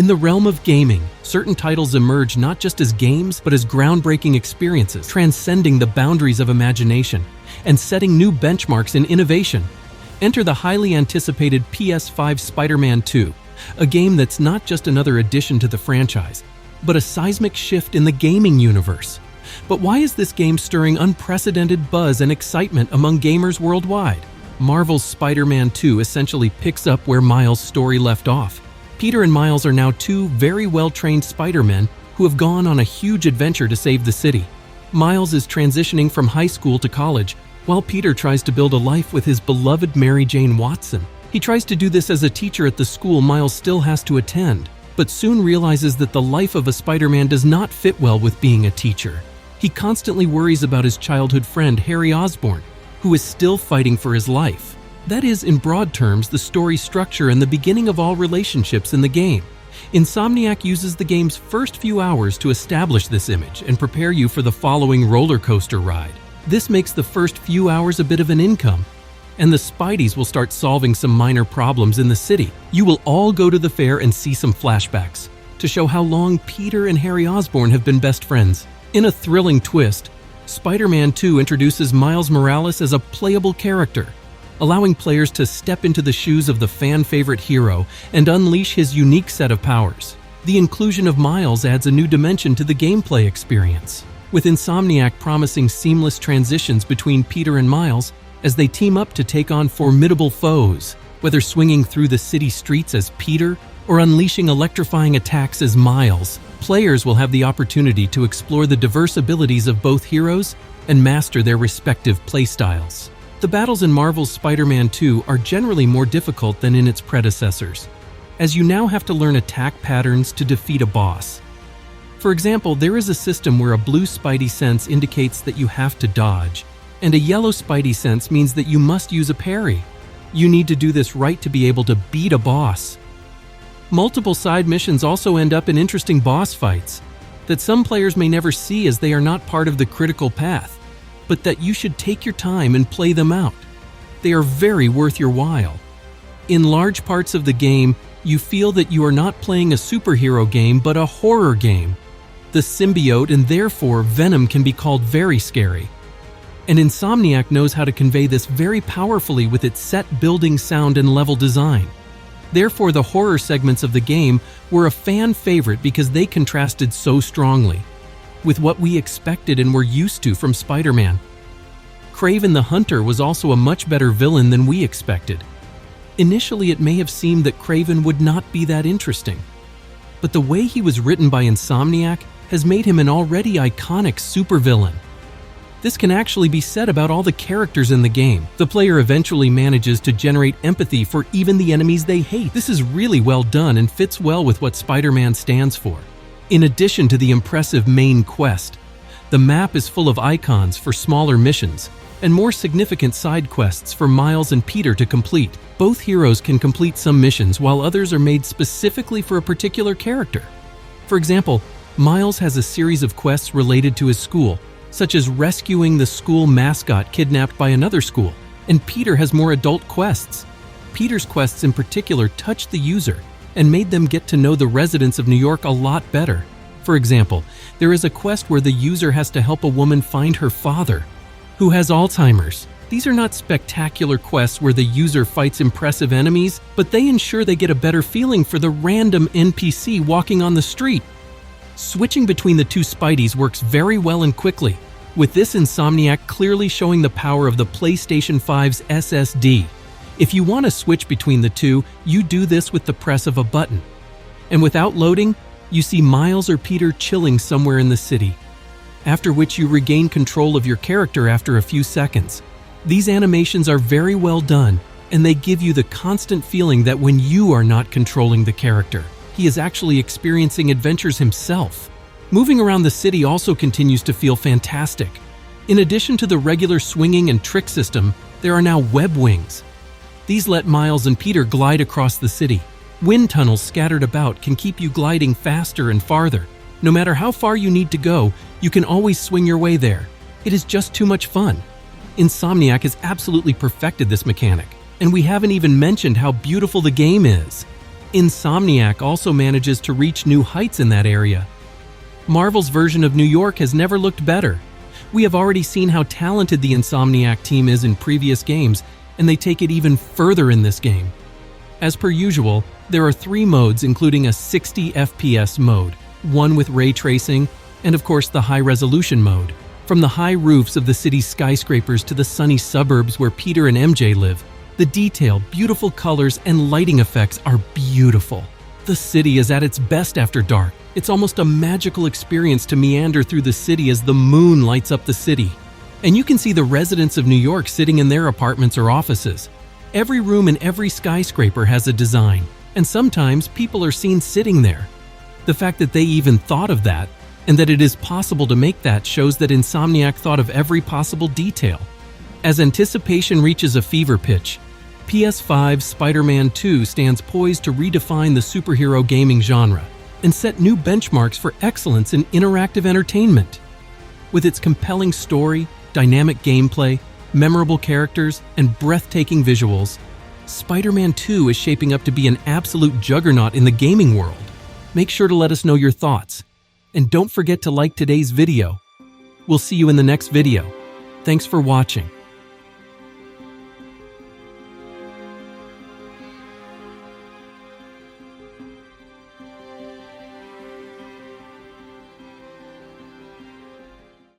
In the realm of gaming, certain titles emerge not just as games, but as groundbreaking experiences, transcending the boundaries of imagination and setting new benchmarks in innovation. Enter the highly anticipated PS5 Spider-Man 2, a game that's not just another addition to the franchise, but a seismic shift in the gaming universe. But why is this game stirring unprecedented buzz and excitement among gamers worldwide? Marvel's Spider-Man 2 essentially picks up where Miles' story left off. Peter and Miles are now two very well-trained Spider-Men who have gone on a huge adventure to save the city. Miles is transitioning from high school to college, while Peter tries to build a life with his beloved Mary Jane Watson. He tries to do this as a teacher at the school Miles still has to attend, but soon realizes that the life of a Spider-Man does not fit well with being a teacher. He constantly worries about his childhood friend Harry Osborn, who is still fighting for his life. That is, in broad terms, the story structure and the beginning of all relationships in the game. Insomniac uses the game's first few hours to establish this image and prepare you for the following roller coaster ride. This makes the first few hours a bit of an income, and the Spideys will start solving some minor problems in the city. You will all go to the fair and see some flashbacks to show how long Peter and Harry Osborn have been best friends. In a thrilling twist, Spider-Man 2 introduces Miles Morales as a playable character, allowing players to step into the shoes of the fan-favorite hero and unleash his unique set of powers. The inclusion of Miles adds a new dimension to the gameplay experience, with Insomniac promising seamless transitions between Peter and Miles as they team up to take on formidable foes. Whether swinging through the city streets as Peter or unleashing electrifying attacks as Miles, players will have the opportunity to explore the diverse abilities of both heroes and master their respective playstyles. The battles in Marvel's Spider-Man 2 are generally more difficult than in its predecessors, as you now have to learn attack patterns to defeat a boss. For example, there is a system where a blue Spidey sense indicates that you have to dodge, and a yellow Spidey sense means that you must use a parry. You need to do this right to be able to beat a boss. Multiple side missions also end up in interesting boss fights that some players may never see as they are not part of the critical path, but that you should take your time and play them out. They are very worth your while. In large parts of the game, you feel that you are not playing a superhero game but a horror game. The symbiote and therefore Venom can be called very scary. And Insomniac knows how to convey this very powerfully with its set building, sound, and level design. Therefore, the horror segments of the game were a fan favorite because they contrasted so strongly with what we expected and were used to from Spider-Man. Kraven the Hunter was also a much better villain than we expected. Initially, it may have seemed that Kraven would not be that interesting, but the way he was written by Insomniac has made him an already iconic supervillain. This can actually be said about all the characters in the game. The player eventually manages to generate empathy for even the enemies they hate. This is really well done and fits well with what Spider-Man stands for. In addition to the impressive main quest, the map is full of icons for smaller missions and more significant side quests for Miles and Peter to complete. Both heroes can complete some missions while others are made specifically for a particular character. For example, Miles has a series of quests related to his school, such as rescuing the school mascot kidnapped by another school, and Peter has more adult quests. Peter's quests in particular touched the user and made them get to know the residents of New York a lot better. For example, there is a quest where the user has to help a woman find her father, who has Alzheimer's. These are not spectacular quests where the user fights impressive enemies, but they ensure they get a better feeling for the random NPC walking on the street. Switching between the two Spideys works very well and quickly, with this Insomniac clearly showing the power of the PlayStation 5's SSD. If you want to switch between the two, you do this with the press of a button. And without loading, you see Miles or Peter chilling somewhere in the city, after which you regain control of your character after a few seconds. These animations are very well done, and they give you the constant feeling that when you are not controlling the character, he is actually experiencing adventures himself. Moving around the city also continues to feel fantastic. In addition to the regular swinging and trick system, there are now web wings. These let Miles and Peter glide across the city. Wind tunnels scattered about can keep you gliding faster and farther. No matter how far you need to go, you can always swing your way there. It is just too much fun. Insomniac has absolutely perfected this mechanic, and we haven't even mentioned how beautiful the game is. Insomniac also manages to reach new heights in that area. Marvel's version of New York has never looked better. We have already seen how talented the Insomniac team is in previous games, and they take it even further in this game. As per usual, there are 3 modes including a 60 FPS mode, one with ray tracing, and of course the high-resolution mode. From the high roofs of the city's skyscrapers to the sunny suburbs where Peter and MJ live, the detail, beautiful colors, and lighting effects are beautiful. The city is at its best after dark. It's almost a magical experience to meander through the city as the moon lights up the city. And you can see the residents of New York sitting in their apartments or offices. Every room in every skyscraper has a design, and sometimes people are seen sitting there. The fact that they even thought of that, and that it is possible to make that, shows that Insomniac thought of every possible detail. As anticipation reaches a fever pitch, PS5's Spider-Man 2 stands poised to redefine the superhero gaming genre and set new benchmarks for excellence in interactive entertainment. With its compelling story, dynamic gameplay, memorable characters, and breathtaking visuals, Spider-Man 2 is shaping up to be an absolute juggernaut in the gaming world. Make sure to let us know your thoughts. And don't forget to like today's video. We'll see you in the next video. Thanks for watching.